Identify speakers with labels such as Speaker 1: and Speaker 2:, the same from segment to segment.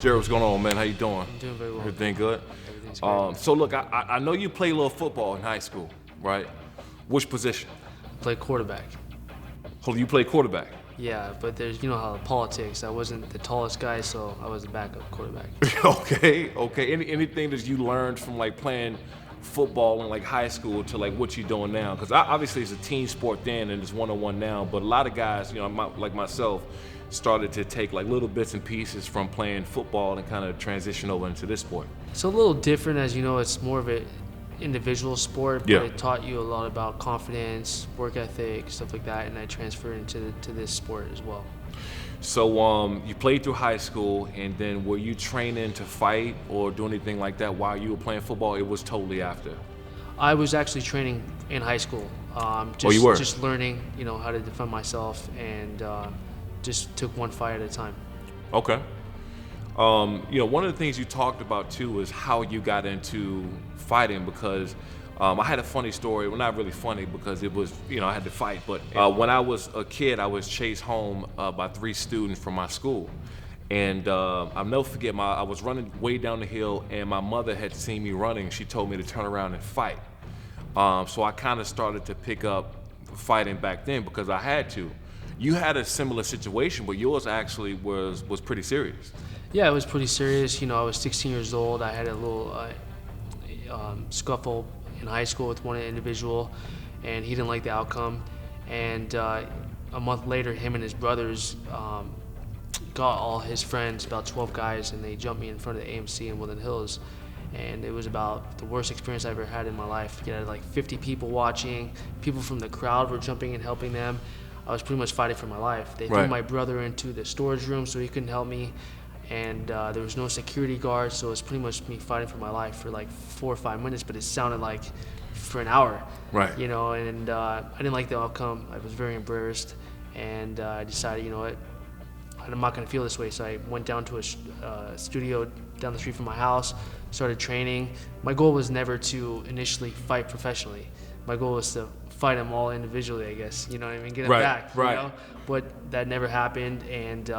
Speaker 1: Jared, what's going on, man? How you doing?
Speaker 2: I'm doing very well.
Speaker 1: Everything good?
Speaker 2: Everything's great.
Speaker 1: So look, I know you played a little football in high school, right? Which position?
Speaker 2: Play quarterback.
Speaker 1: Hold on, you played quarterback.
Speaker 2: Yeah, but there's, you know how the politics. I wasn't the tallest guy, so I was the backup quarterback.
Speaker 1: Okay. Anything that you learned from like playing football in like high school to like what you're doing now? Because obviously it's a team sport then and it's one-on-one now, but a lot of guys, you know, like myself, started to take like little bits and pieces from playing football and kind of transition over into this sport.
Speaker 2: It's a little different, as you know. It's more of an individual sport, but it taught you a lot about confidence, work ethic, stuff like that, and I transferred into this sport as well.
Speaker 1: So you played through high school, and then were you training to fight or do anything like that while you were playing football? It was totally after.
Speaker 2: I was actually training in high school.
Speaker 1: You were?
Speaker 2: Just learning, you know, how to defend myself, and just took one fight at a time.
Speaker 1: Okay. You know, one of the things you talked about too is how you got into fighting, because I had a funny story. Well, not really funny because it was, you know, I had to fight. But when I was a kid, I was chased home by 3 students from my school. And I'll never forget, I was running way down the hill, and my mother had seen me running. She told me to turn around and fight. So I kind of started to pick up fighting back then because I had to. You had a similar situation, but yours actually was pretty serious.
Speaker 2: Yeah, it was pretty serious. You know, I was 16 years old. I had a little scuffle in high school with one individual, and he didn't like the outcome. And a month later, him and his brothers got all his friends, about 12 guys, and they jumped me in front of the AMC in Woodland Hills. And it was about the worst experience I ever had in my life. You had like 50 people watching. People from the crowd were jumping and helping them. I was pretty much fighting for my life. They threw my brother into the storage room so he couldn't help me, and there was no security guard, so it was pretty much me fighting for my life for like 4 or 5 minutes, but it sounded like for an hour.
Speaker 1: Right.
Speaker 2: You know, and I didn't like the outcome. I was very embarrassed, and I decided, you know what, I'm not going to feel this way, so I went down to a studio down the street from my house, started training. My goal was never to initially fight professionally. My goal was to fight them all individually, I guess. You know what I mean? Get them back.
Speaker 1: Right.
Speaker 2: You know? But that never happened, and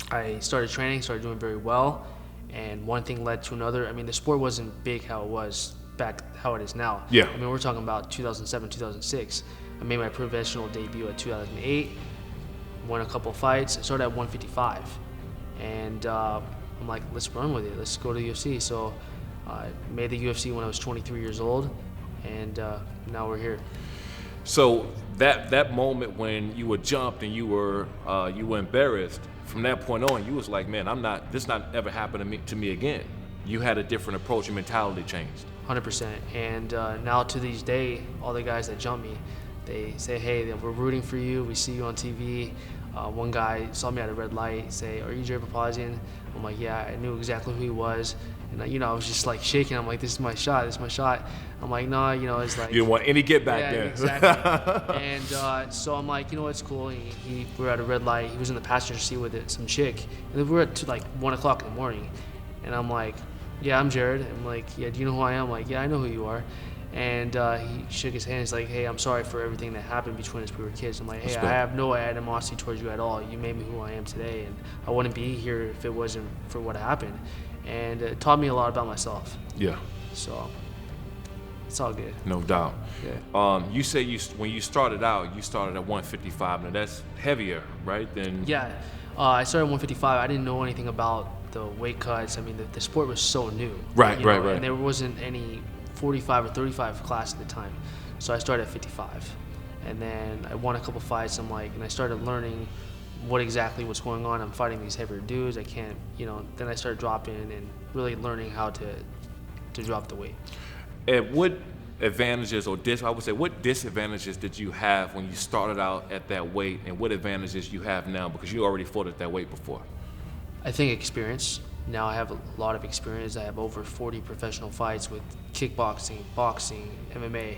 Speaker 2: I started training, started doing very well, and one thing led to another. I mean, the sport wasn't big how it was back, how it is now.
Speaker 1: Yeah.
Speaker 2: I mean, we're talking about 2007, 2006. I made my professional debut at 2008, won a couple fights. I started at 155, and I'm like, let's run with it. Let's go to the UFC. So I made the UFC when I was 23 years old, and now we're here.
Speaker 1: So that moment when you were jumped and you were embarrassed, from that point on, you was like, man, this not ever happened to me again. You had a different approach, your mentality changed.
Speaker 2: 100%. And now to this day, all the guys that jump me, they say, hey, we're rooting for you. We see you on TV. One guy saw me at a red light, say, are you Jared Papazian? I'm like, yeah, I knew exactly who he was. And, you know, I was just like shaking. I'm like, this is my shot. I'm like, nah, you know, it's like.
Speaker 1: You didn't want any get back there.
Speaker 2: Exactly. And so I'm like, you know what, it's cool. We were at a red light. He was in the passenger seat with some chick. And we were at like 1 o'clock in the morning. And I'm like, yeah, I'm Jared. I'm like, yeah, do you know who I am? I'm like, yeah, I know who you are. And he shook his hand. He's like, hey, I'm sorry for everything that happened between us. We were kids. I'm like, hey, I have no animosity towards you at all. You made me who I am today, and I wouldn't be here if it wasn't for what happened. And it taught me a lot about myself.
Speaker 1: Yeah.
Speaker 2: So it's all good.
Speaker 1: No doubt.
Speaker 2: Yeah.
Speaker 1: You say when you started out, you started at 155. Now that's heavier, right?
Speaker 2: Yeah. I started at 155. I didn't know anything about the weight cuts. I mean, the sport was so new.
Speaker 1: Right.
Speaker 2: And there wasn't any 45 or 35 class at the time. So I started at 55. And then I won a couple fights. And I started learning what exactly was going on. I'm fighting these heavier dudes. I can't, you know, then I started dropping and really learning how to drop the weight.
Speaker 1: And what advantages what disadvantages did you have when you started out at that weight, and what advantages you have now because you already fought at that weight before?
Speaker 2: I think experience. Now I have a lot of experience. I have over 40 professional fights with kickboxing, boxing, MMA,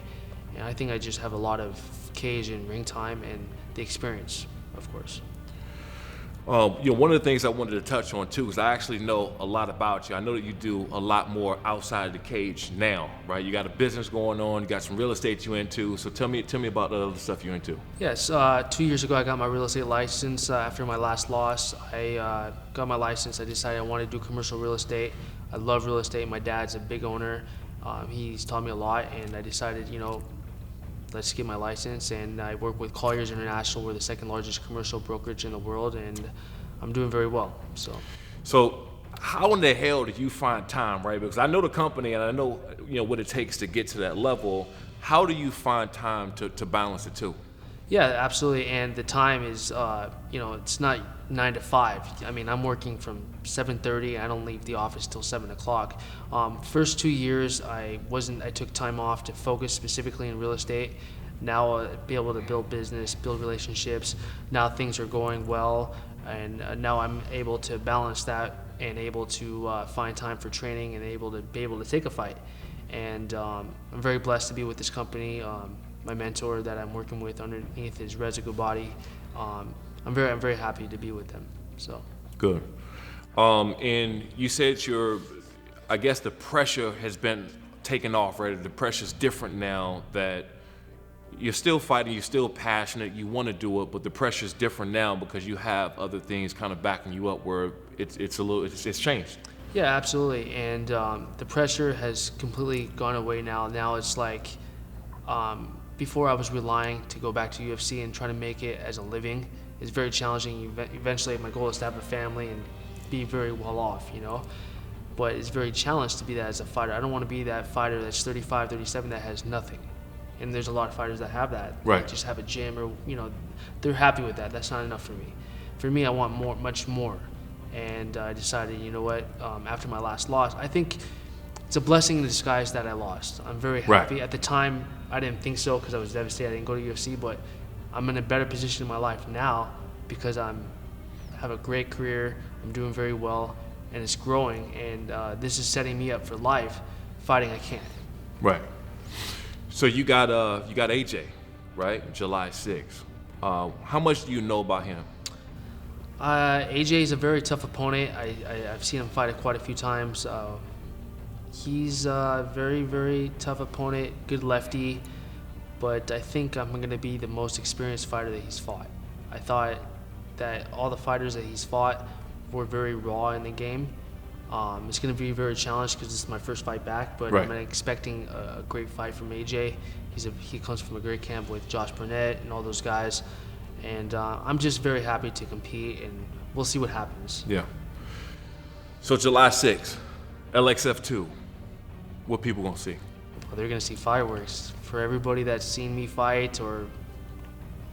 Speaker 2: and I think I just have a lot of cage and ring time and the experience, of course.
Speaker 1: One of the things I wanted to touch on too, is I actually know a lot about you. I know that you do a lot more outside of the cage now, right? You got a business going on, you got some real estate you into. So tell me about the other stuff you're into.
Speaker 2: Yes, 2 years ago I got my real estate license. After my last loss, I got my license. I decided I wanted to do commercial real estate. I love real estate. My dad's a big owner. He's taught me a lot, and I decided, let's get my license. And I work with Colliers International. We're the second largest commercial brokerage in the world, and I'm doing very well.
Speaker 1: So how in the hell did you find time, right? Because I know the company and I know what it takes to get to that level. How do you find time to balance the two?
Speaker 2: Yeah, absolutely. And the time is, it's not 9 to 5. I mean, I'm working from 7:30. I don't leave the office till 7 o'clock. First 2 years, I took time off to focus specifically in real estate. Now I'll be able to build business, build relationships. Now things are going well, and now I'm able to balance that and able to find time for training and able to take a fight. And I'm very blessed to be with this company. My mentor that I'm working with underneath is Reza Gubati. I'm very happy to be with them. So
Speaker 1: good. And you said I guess the pressure has been taken off, right? The pressure's different now that you're still fighting, you're still passionate, you want to do it, but the pressure's different now because you have other things kind of backing you up where it's changed.
Speaker 2: Yeah, absolutely. And the pressure has completely gone away now. Now it's like, before I was relying to go back to UFC and try to make it as a living. It's very challenging. Eventually, my goal is to have a family and be very well off, But it's very challenged to be that as a fighter. I don't want to be that fighter that's 35, 37 that has nothing. And there's a lot of fighters that have that.
Speaker 1: Right.
Speaker 2: They just have a gym or, they're happy with that. That's not enough for me. For me, I want more, much more. And I decided, after my last loss, I think it's a blessing in disguise that I lost. I'm very happy.
Speaker 1: Right.
Speaker 2: At the time, I didn't think so because I was devastated. I didn't go to UFC, but I'm in a better position in my life now because I have a great career. I'm doing very well, and it's growing. And this is setting me up for life, fighting I can't.
Speaker 1: Right. So you got AJ, right? July 6th. How much do you know about him?
Speaker 2: AJ is a very tough opponent. I've seen him fight quite a few times. He's a very, very tough opponent, good lefty, but I think I'm going to be the most experienced fighter that he's fought. I thought that all the fighters that he's fought were very raw in the game. It's going to be very challenged because this is my first fight back, but
Speaker 1: right.
Speaker 2: I'm expecting a great fight from AJ. He comes from a great camp with Josh Burnett and all those guys, and I'm just very happy to compete, and we'll see what happens.
Speaker 1: Yeah. So July 6th, LXF 2. What people gonna see?
Speaker 2: Well, they're gonna see fireworks. For everybody that's seen me fight or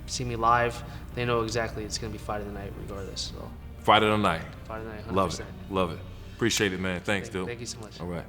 Speaker 2: seen me live, they know exactly it's gonna be fight of the night regardless. So
Speaker 1: fight of the night.
Speaker 2: Fight of the night, 100%.
Speaker 1: Love it. Love it. Appreciate it, man. Thanks, dude.
Speaker 2: Thank you so much.
Speaker 1: All right.